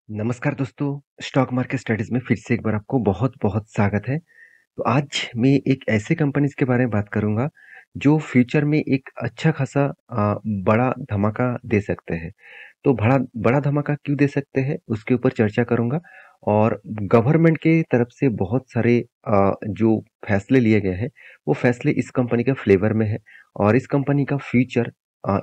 नमस्कार दोस्तों, stock market studies में फिर से एक बार आपको बहुत-बहुत स्वागत है। तो आज मैं एक ऐसे कंपनीज़ के बारे में बात करूँगा, जो फ्यूचर में एक अच्छा खासा बड़ा धमाका दे सकते हैं। तो बड़ा बड़ा धमाका क्यों दे सकते हैं, उसके ऊपर चर्चा करूँगा और गवर्नमेंट के तरफ से बहुत सारे जो फैसले लिए गए हैं, वो फैसले इस कंपनी के फ़ेवर में है और इस कंपनी का फ्यूचर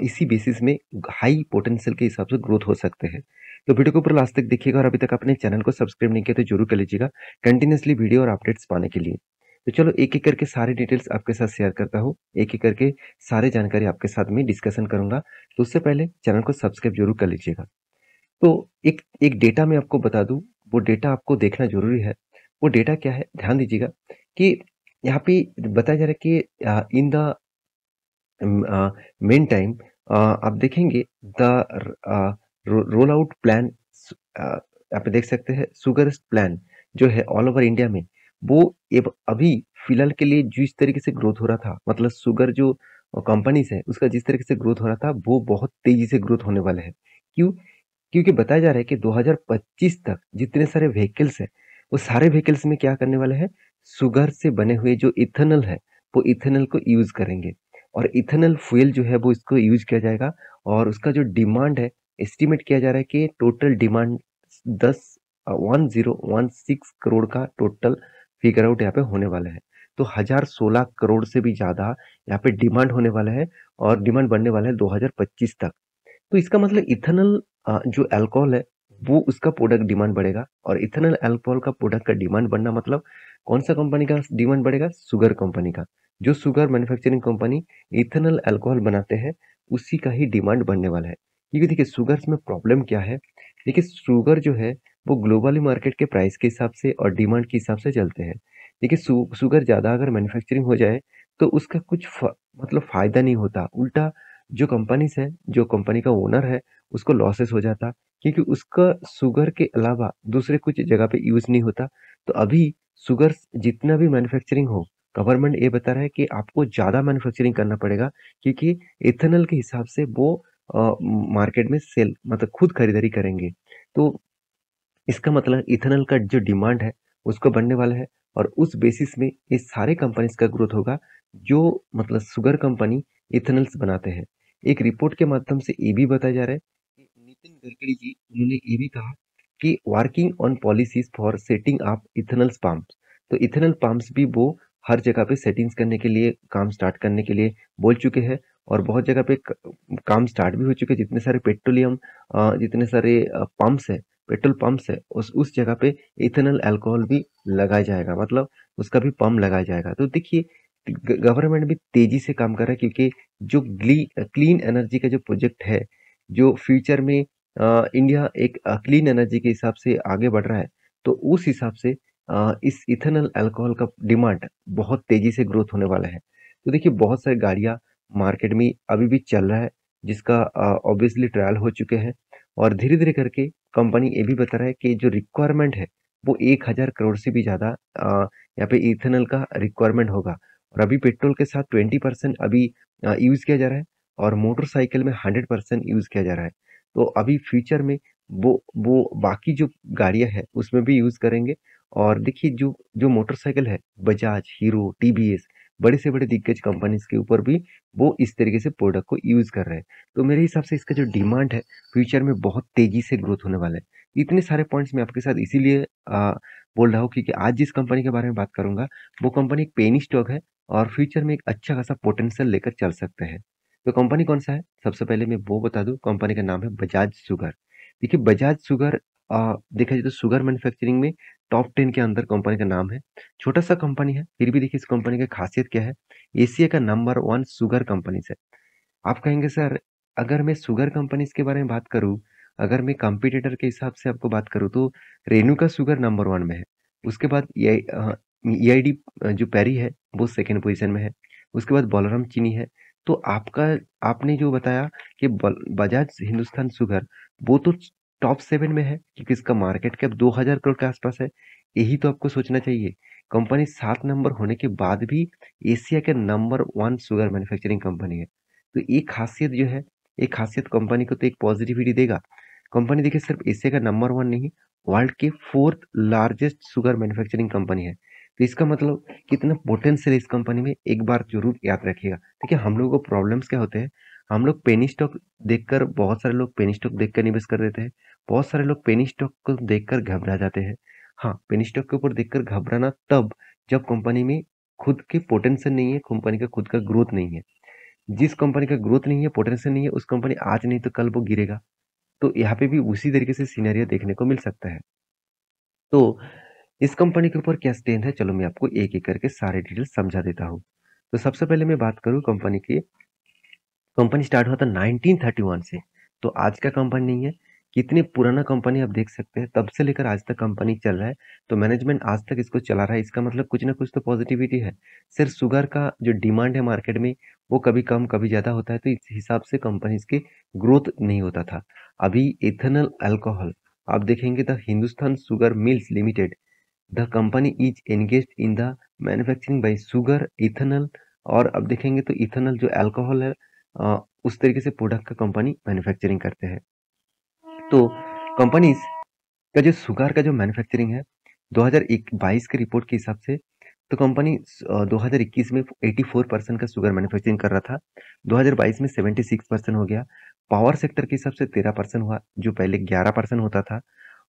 इसी बेसिस में हाई पोटेंशियल के हिसाब से ग्रोथ हो सकते हैं। तो वीडियो को पूरा लास्ट तक देखिएगा और अभी तक आपने चैनल को सब्सक्राइब नहीं किया तो जरूर कर लीजिएगा कंटिन्यूअसली वीडियो और अपडेट्स पाने के लिए। तो चलो एक-एक करके सारे डिटेल्स आपके साथ शेयर करता हूँ। एक-एक करके सारे जानकारी आपके साथ में डिस्कशन करूँगा। तो उससे पहले चैनल को सब्सक्राइब जरूर कर लीजिएगा। तो एक एक डेटा मैं आपको बता दूँ, वो डेटा आपको देखना ज़रूरी है। वो डेटा क्या है? ध्यान दीजिएगा कि यहाँ पे बताया जा रहा है कि इन द मेन टाइम आप देखेंगे द रोल आउट प्लान आप देख सकते हैं शुगर प्लान जो है ऑल ओवर इंडिया में वो अभी फिलहाल के लिए जिस तरीके से ग्रोथ हो रहा था मतलब शुगर जो कंपनीज है उसका जिस तरीके से ग्रोथ हो रहा था वो बहुत तेजी से ग्रोथ होने वाला है। क्यों? क्योंकि बताया जा रहा है कि 2025 तक जितने सारे व्हीकल्स हैं वो सारे व्हीकल्स में क्या करने वाले हैं, शुगर से बने हुए जो इथेनॉल है वो इथेनॉल को यूज करेंगे और इथेनॉल फ्यूल जो है वो इसको यूज किया जाएगा और उसका जो डिमांड है एस्टिमेट किया जा रहा है कि टोटल डिमांड 1016 करोड़ का टोटल फिगर आउट यहाँ पे होने वाला है। तो 1016 करोड़ से भी ज्यादा यहाँ पे डिमांड होने वाला है और डिमांड बढ़ने वाला है 2025 तक। तो इसका मतलब इथेनॉल जो अल्कोहल है वो उसका प्रोडक्ट डिमांड बढ़ेगा और इथेनॉल अल्कोहल का प्रोडक्ट का डिमांड बढ़ना मतलब कौन सा कंपनी का डिमांड बढ़ेगा, शुगर कंपनी का। जो sugar manufacturing company ethanol alcohol बनाते हैं उसी का ही डिमांड बढ़ने वाला है। क्योंकि देखिए शुगर्स में प्रॉब्लम क्या है, देखिए शुगर जो है वो ग्लोबली मार्केट के प्राइस के हिसाब से और डिमांड के हिसाब से चलते हैं। देखिए शुगर ज़्यादा अगर मैन्युफैक्चरिंग हो जाए तो उसका कुछ मतलब फायदा नहीं होता, उल्टा जो कंपनीज है, जो कंपनी का ओनर है उसको लॉसेस हो जाता क्योंकि उसका शुगर के अलावा दूसरे कुछ जगह पे यूज नहीं होता। तो अभी शुगर जितना भी मैन्युफैक्चरिंग हो, गवर्नमेंट ये बता रहा है कि आपको ज्यादा मैन्युफैक्चरिंग करना पड़ेगा क्योंकि इथेनॉल के हिसाब से वो मार्केट में सेल मतलब खुद खरीदारी करेंगे। तो इसका मतलब इथेनॉल का जो डिमांड है उसको बढ़ने वाला है और उस बेसिस में ये सारे कंपनीज का ग्रोथ होगा जो मतलब शुगर कंपनी इथेनॉल्स बनाते हैं। एक रिपोर्ट के माध्यम से ये भी बताया जा रहा है कि नितिन गडकरी जी उन्होंने ये भी कहा कि working on policies for setting up ethanol pumps. तो इथेनॉल पंप्स भी वो हर जगह पे सेटिंग्स करने के लिए काम स्टार्ट करने के लिए बोल चुके हैं और बहुत जगह पे काम स्टार्ट भी हो चुके हैं। जितने सारे पेट्रोलियम जितने सारे पंप्स है, पेट्रोल पंप्स है उस जगह पे इथेनॉल अल्कोहल भी लगाया जाएगा, मतलब उसका भी पंप लगाया जाएगा। तो देखिए गवर्नमेंट भी तेजी से काम कर रहा है क्योंकि जो क्लीन एनर्जी का जो प्रोजेक्ट है, जो फ्यूचर में इंडिया एक क्लीन एनर्जी के हिसाब से आगे बढ़ रहा है, तो उस हिसाब से इस इथेनॉल अल्कोहल का डिमांड बहुत तेजी से ग्रोथ होने वाला है। तो देखिए बहुत सारी गाड़ियां मार्केट में अभी भी चल रहा है जिसका ऑब्वियसली ट्रायल हो चुके हैं और धीरे धीरे करके कंपनी ये भी बता रहा है कि जो रिक्वायरमेंट है वो 1000 करोड़ से भी ज्यादा यहाँ पे इथेनॉल का रिक्वायरमेंट होगा और अभी पेट्रोल के साथ 20% अभी यूज किया जा रहा है और मोटरसाइकिल में 100% यूज किया जा रहा है। तो अभी फ्यूचर में वो बाकी जो गाड़ियां हैं उसमें भी यूज करेंगे। और देखिए जो जो मोटरसाइकिल है बजाज, हीरो, टीवीएस, बड़े से बड़े दिग्गज कंपनीज के ऊपर भी वो इस तरीके से प्रोडक्ट को यूज कर रहे हैं। तो मेरे हिसाब से इसका जो डिमांड है फ्यूचर में बहुत तेजी से ग्रोथ होने वाला है। इतने सारे पॉइंट्स मैं आपके साथ इसीलिए बोल रहा हूँ क्योंकि आज जिस कंपनी के बारे में बात करूंगा वो कंपनी एक पेनी स्टॉक है और फ्यूचर में एक अच्छा खासा पोटेंशियल लेकर चल सकते हैं। तो कंपनी कौन सा है, सबसे पहले मैं वो बता दूं, कंपनी का नाम है बजाज शुगर। देखिए बजाज शुगर देखा जाए तो शुगर मैन्युफैक्चरिंग में टॉप 10 के अंदर कंपनी का नाम है। छोटा सा कंपनी है फिर भी देखिए इस कंपनी की खासियत क्या है, एशिया का नंबर 1 शुगर कंपनी है। आप कहेंगे सर अगर मैं शुगर कंपनीज के बारे में बात करूं, अगर मैं कंपटीटर के हिसाब से आपको बात करूं तो रेणुका शुगर नंबर 1 में है। उसके बाद ईआईडी जो पैरी है वो सेकंड पोजीशन में है। उसके बाद बलराम चीनी है। तो आपका आपने जो बताया कि बजाज हिंदुस्तान शुगर वो तो टॉप 7 में है क्योंकि इसका मार्केट कैप 2000 करोड़ के आसपास है। यही तो आपको सोचना चाहिए। कंपनी 7 नंबर होने के बाद भी एशिया के नंबर 1 शुगर मैन्युफैक्चरिंग कंपनी है। तो एक खासियत जो है, एक खासियत कंपनी को तो एक पॉजिटिविटी देगा। कंपनी देखिए सिर्फ एशिया का नंबर 1 नहीं, वर्ल्ड की 4th largest sugar manufacturing company है। तो इसका मतलब कितना पोटेंशियल है इस कंपनी में, एक बार ज़रूर याद रखिएगा। देखिए हम लोगों को प्रॉब्लम्स क्या होते हैं, हम लोग पेनी स्टॉक देखकर, बहुत सारे लोग पेनी स्टॉक देखकर निवेश कर देते हैं, बहुत सारे लोग पेनी स्टॉक को देखकर घबरा जाते हैं। हाँ, पेनी स्टॉक के ऊपर देखकर घबराना तब जब कंपनी में खुद के पोटेंशियल नहीं है, कंपनी का खुद का ग्रोथ नहीं है। जिस कंपनी का ग्रोथ नहीं है, पोटेंशियल नहीं है, उस कंपनी आज नहीं तो कल वो गिरेगा। तो यहाँ पे भी उसी तरीके से सिनेरियो देखने को मिल सकता है। तो इस कंपनी के ऊपर क्या स्टैंड है, चलो मैं आपको एक एक करके सारे डिटेल समझा देता हूँ। तो सबसे पहले मैं बात करूँ कंपनी की, कंपनी स्टार्ट हुआ था 1931 से, तो आज का कंपनी नहीं है। कितनी पुराना कंपनी आप देख सकते हैं, तब से लेकर आज तक कंपनी चल रहा है। तो मैनेजमेंट आज तक इसको चला रहा है, इसका मतलब कुछ ना कुछ तो पॉजिटिविटी है। सिर्फ शुगर का जो डिमांड है मार्केट में, वो कभी कम कभी ज़्यादा होता है, तो इस हिसाब से कंपनी की ग्रोथ नहीं होता था। अभी इथेनॉल अल्कोहल आप देखेंगे, the Hindustan sugar mills limited, the company is engaged in the manufacturing bye sugar ethanol. और अब देखेंगे तो इथेनॉल जो अल्कोहल है, उस तरीके से प्रोडक्ट का कंपनी मैन्युफैक्चरिंग करते हैं। तो कंपनीज का जो शुगर का जो मैन्युफैक्चरिंग है, 2022 के रिपोर्ट के हिसाब से, तो कंपनी 2021 में 84% का शुगर मैन्युफैक्चरिंग कर रहा था, 2022 में 76% हो गया। पावर सेक्टर के हिसाब से 13% हुआ, जो पहले 11% होता था।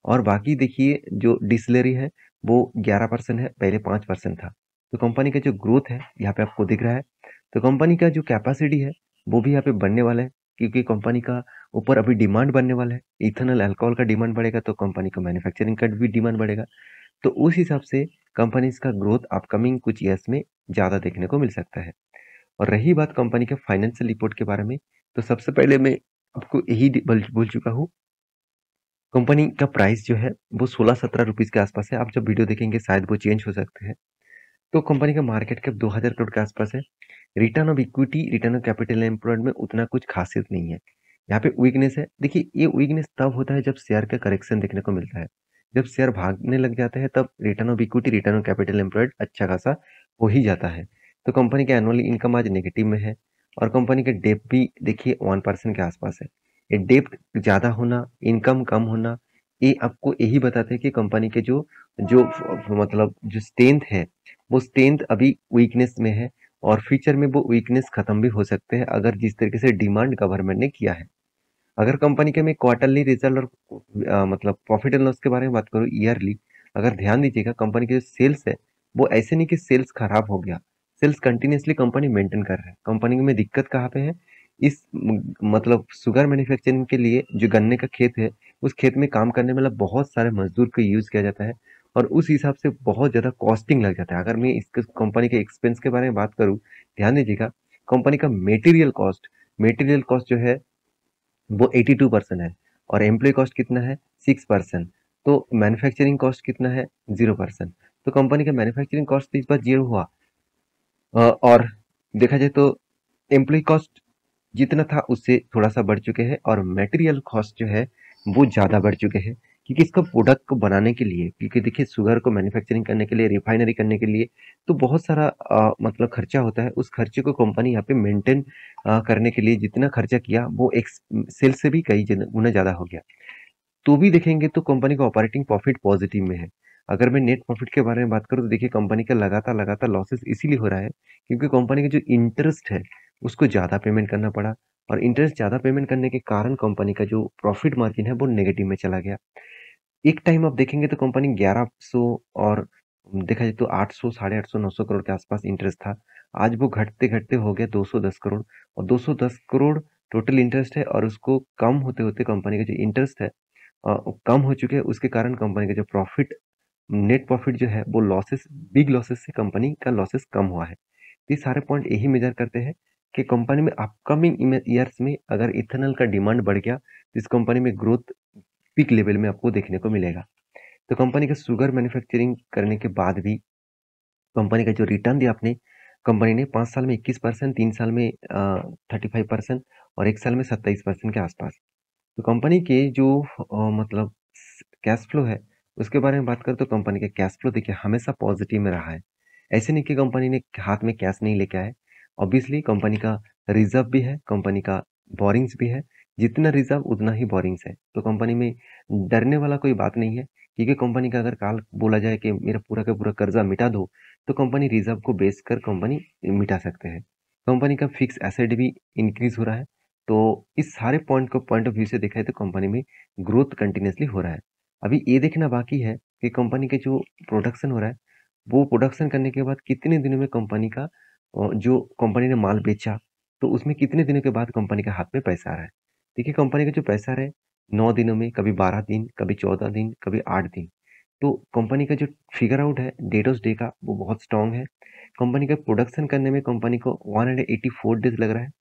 और बाकी देखिए जो डिस्टिलरी है वो 11% है, पहले 5% था। तो कंपनी का जो ग्रोथ है यहाँ पे आपको दिख रहा है। तो कंपनी का जो कैपेसिटी है वो भी यहाँ पे बढ़ने वाला है, क्योंकि कंपनी का ऊपर अभी डिमांड बढ़ने वाला है। इथेनॉल अल्कोहल का डिमांड बढ़ेगा तो कंपनी का मैन्युफैक्चरिंग का भी डिमांड बढ़ेगा। तो उस हिसाब से कंपनीज का ग्रोथ अपकमिंग कुछ ईयर्स में ज़्यादा देखने को मिल सकता है। और रही बात कंपनी के फाइनेंशियल रिपोर्ट के बारे में, तो सबसे पहले मैं आपको यही बोल चुका हूँ, कंपनी का प्राइस जो है वो 16-17 रुपीज़ के आसपास है। आप जब वीडियो देखेंगे शायद वो चेंज हो सकते हैं। तो कंपनी का मार्केट कैप 2000 करोड़ के आसपास है। Return of equity, return of capital employed में उतना कुछ खासियत नहीं है। यहाँ पे वीकनेस है, देखिए ये वीकनेस तब होता है जब शेयर का करेक्शन देखने को मिलता है। जब शेयर भागने लग जाते हैं तब return of equity, return of capital employed अच्छा खासा हो ही जाता है। तो कंपनी का एनुअल इनकम आज नेगेटिव में है, और कंपनी का डेप भी देखिए 1% के आसपास है। ये डेप्थ ज़्यादा होना, इनकम कम होना, ये आपको यही बताते हैं कि कंपनी के जो जो मतलब जो स्ट्रेंथ है, वो स्ट्रेंथ अभी वीकनेस में है, और फ्यूचर में वो वीकनेस खत्म भी हो सकते हैं अगर जिस तरीके से डिमांड गवर्नमेंट ने किया है। अगर कंपनी के मैं क्वार्टरली रिजल्ट और मतलब प्रॉफिट एंड लॉस के बारे में बात करूँ ईयरली, अगर ध्यान दीजिएगा कंपनी के जो सेल्स है वो ऐसे नहीं कि सेल्स खराब हो गया, सेल्स कंटिन्यूसली कंपनी मेंटेन कर रहा है। कंपनी में दिक्कत कहाँ पे है, इस मतलब शुगर मैन्युफैक्चरिंग के लिए जो गन्ने का खेत है, उस खेत में काम करने वाला बहुत सारे मजदूर को यूज किया जाता है, और उस हिसाब से बहुत ज़्यादा कॉस्टिंग लग जाता है। अगर मैं इस कंपनी के एक्सपेंस के बारे में बात करूँ, ध्यान दीजिएगा, कंपनी का मटेरियल कॉस्ट जो है वो 82% है, और एम्प्लॉय कॉस्ट कितना है 6%। तो मैन्युफैक्चरिंग कॉस्ट कितना है 0%। तो कंपनी का मैन्युफैक्चरिंग कॉस्ट तो इस बार जीरो हुआ। और देखा जाए तो एम्प्लॉय कॉस्ट जितना था उससे थोड़ा सा बढ़ चुके हैं, और मटेरियल कॉस्ट जो है वो ज़्यादा बढ़ चुके हैं, क्योंकि इसका प्रोडक्ट को बनाने के लिए, क्योंकि देखिए शुगर को मैन्युफैक्चरिंग करने के लिए, रिफाइनरी करने के लिए तो बहुत सारा मतलब खर्चा होता है। उस खर्चे को कंपनी यहाँ पे मेंटेन करने के लिए जितना खर्चा किया वो एक सेल से भी कई गुना ज़्यादा हो गया। तो भी देखेंगे तो कंपनी का ऑपरेटिंग प्रॉफिट पॉजिटिव में है। अगर मैं नेट प्रॉफिट के बारे में बात करूँ तो देखिए कंपनी का लगातार लगातार लॉसेस इसीलिए हो रहा है क्योंकि कंपनी का जो इंटरेस्ट है उसको ज़्यादा पेमेंट करना पड़ा, और इंटरेस्ट ज़्यादा पेमेंट करने के कारण कंपनी का जो प्रॉफिट मार्जिन है वो नेगेटिव में चला गया। एक टाइम आप देखेंगे तो कंपनी 1100 और देखा जाए तो 800, साढ़े 800, 900 करोड़ के आसपास इंटरेस्ट था। आज वो घटते घटते हो गया 210 करोड़, और 210 करोड़ टोटल इंटरेस्ट है, और उसको कम होते होते कंपनी का जो इंटरेस्ट है कम हो चुके हैं। उसके कारण कंपनी का जो प्रॉफिट, नेट प्रॉफिट जो है वो लॉसेस, बिग लॉसेस से कंपनी का लॉसेस कम हुआ है। ये सारे पॉइंट यही मेजर करते हैं कि कंपनी में अपकमिंग ईयर्स में अगर इथेनॉल का डिमांड बढ़ गया तो इस कंपनी में ग्रोथ पीक लेवल में आपको देखने को मिलेगा। तो कंपनी का शुगर मैन्युफैक्चरिंग करने के बाद भी कंपनी का जो रिटर्न दिया आपने, कंपनी ने 5 साल में 21%, 3 साल में 35% और 1 साल में 27% के आसपास। तो कंपनी के जो मतलब कैश फ्लो है उसके बारे में बात करें तो कंपनी का कैश फ्लो देखिए हमेशा पॉजिटिव में रहा है। ऐसे नहीं कि कंपनी ने हाथ में कैश नहीं लेके आए। ऑब्वियसली कंपनी का रिजर्व भी है, कंपनी का बोरिंग्स भी है, जितना रिजर्व उतना ही बोरिंग्स है। तो कंपनी में डरने वाला कोई बात नहीं है, क्योंकि कंपनी का अगर काल बोला जाए कि मेरा पूरा का पूरा कर्जा मिटा दो, तो कंपनी रिजर्व को बेच कर कंपनी मिटा सकते हैं। कंपनी का फिक्स एसेट भी इंक्रीज हो रहा है। तो इस सारे पॉइंट ऑफ व्यू से देखा है तो कंपनी में ग्रोथ कंटिन्यूसली हो रहा है। अभी ये देखना बाकी है कि कंपनी के जो प्रोडक्शन हो रहा है, वो प्रोडक्शन करने के बाद कितने दिनों में कंपनी का जो कंपनी ने माल बेचा, तो उसमें कितने दिनों के बाद कंपनी के हाथ में पैसा आ रहा है। देखिए कंपनी का जो पैसा आ रहा है 9 दिनों में, कभी 12 दिन, कभी 14 दिन, कभी 8 दिन। तो कंपनी का जो फिगर आउट है डेटोस डे का, वो बहुत स्ट्रांग है। कंपनी का प्रोडक्शन करने में कंपनी को 184 डेज लग रहा है।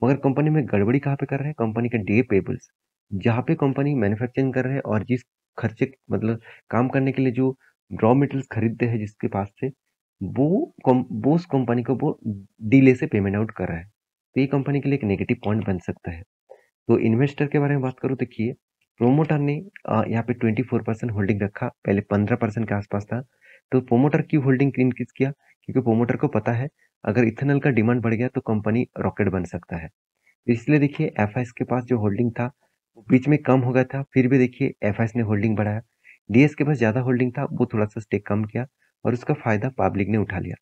मगर कंपनी में गड़बड़ी कहाँ पे कर रहे हैं, कंपनी के डे पेबल्स, जहाँ पे कंपनी मैन्युफैक्चरिंग कर रहे हैं और जिस खर्चे मतलब काम करने के लिए जो रॉ मटेरियल्स खरीदते हैं जिसके पास से, वो उस कंपनी को वो डिले से पेमेंट आउट कर रहा है। तो ये कंपनी के लिए एक नेगेटिव पॉइंट बन सकता है। तो इन्वेस्टर के बारे में बात करूँ, देखिए प्रोमोटर ने यहाँ पे 24% होल्डिंग रखा, पहले 15% के आसपास था। तो प्रोमोटर क्यों होल्डिंग इंक्रीज किया, क्योंकि प्रोमोटर को पता है अगर इथेनॉल का डिमांड बढ़ गया तो कंपनी रॉकेट बन सकता है। इसलिए देखिए एफआईएस के पास जो होल्डिंग था वो बीच में कम हो गया था, फिर भी देखिए एफआईएस ने होल्डिंग बढ़ाया। डीएस के पास ज्यादा होल्डिंग था, वो थोड़ा सा स्टेक कम किया और उसका फायदा पब्लिक ने उठा लिया।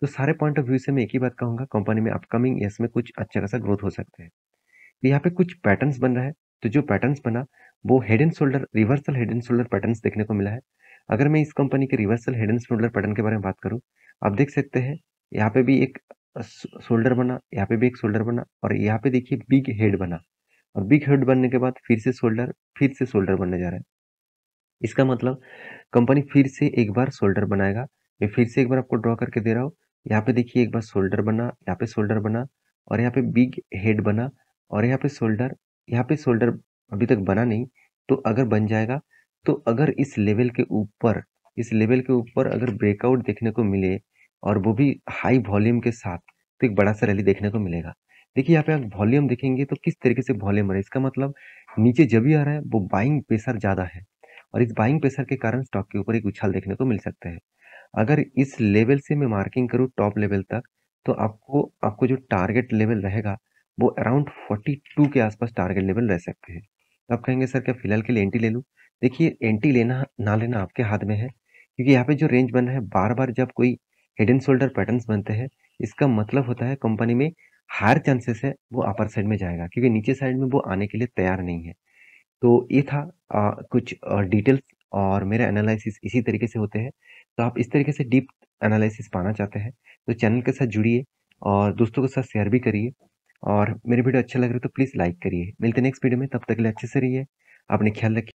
तो सारे पॉइंट ऑफ व्यू से मैं एक ही बात कहूंगा, कंपनी में अपकमिंग ईयर्स में कुछ अच्छा खासा ग्रोथ हो सकता है। तो यहाँ पे कुछ पैटर्न्स बन रहा है। तो जो पैटर्न्स बना वो head and shoulder, reversal head and shoulder patterns देखने को मिला है। अगर मैं इस कंपनी के reversal head and shoulder pattern के बारे में बात करूं, आप देख सकते हैं यहाँ पे भी एक शोल्डर बना, यहाँ पे भी एक शोल्डर बना और यहाँ पे देखिए बिग हेड बना। और बिग हेड बनने के बाद फिर से शोल्डर बनने जा रहा है। इसका मतलब कंपनी फिर से एक बार शोल्डर बनाएगा। मैं फिर से एक बार आपको ड्रॉ करके दे रहा हूँ। यहाँ पे देखिए एक बार शोल्डर बना, यहाँ पे शोल्डर बना और यहाँ पे बिग हेड बना और यहाँ पे शोल्डर। यहाँ पे शोल्डर अभी तक बना नहीं, तो अगर बन जाएगा तो अगर इस लेवल के ऊपर अगर ब्रेकआउट देखने को मिले और वो भी हाई वॉल्यूम के साथ, तो एक बड़ा सा रैली देखने को मिलेगा। देखिए यहाँ पे आप वॉल्यूम देखेंगे तो किस तरीके से वॉल्यूम है, इसका मतलब नीचे जब भी आ रहा है वो बाइंग प्रेशर ज्यादा है और इस बाइंग प्रेशर के कारण स्टॉक के ऊपर एक उछाल देखने को मिल सकता है। अगर इस लेवल से मैं मार्किंग करूँ टॉप लेवल तक, तो आपको आपको जो टारगेट लेवल रहेगा वो अराउंड 42 के आसपास टारगेट लेवल रह सकते हैं। तो आप कहेंगे सर क्या फिलहाल के लिए एंट्री ले लूँ? देखिए एंट्री लेना ना लेना आपके हाथ में है, क्योंकि यहाँ पे जो रेंज बना है बार बार जब कोई हेड एंड शोल्डर पैटर्न्स बनते हैं, इसका मतलब होता है कंपनी में हायर चांसेस है वो अपर साइड में जाएगा, क्योंकि नीचे साइड में वो आने के लिए तैयार नहीं है। तो ये था कुछ डिटेल्स और मेरे एनालिसिस इसी तरीके से होते हैं। तो आप इस तरीके से डीप एनालिसिस पाना चाहते हैं तो चैनल के साथ जुड़िए और दोस्तों के साथ शेयर भी करिए। और मेरे वीडियो अच्छे लग रहे तो प्लीज़ लाइक करिए। मिलते हैं नेक्स्ट वीडियो में, तब तक के लिए अच्छे से रहिए, अपने ख्याल रखिए।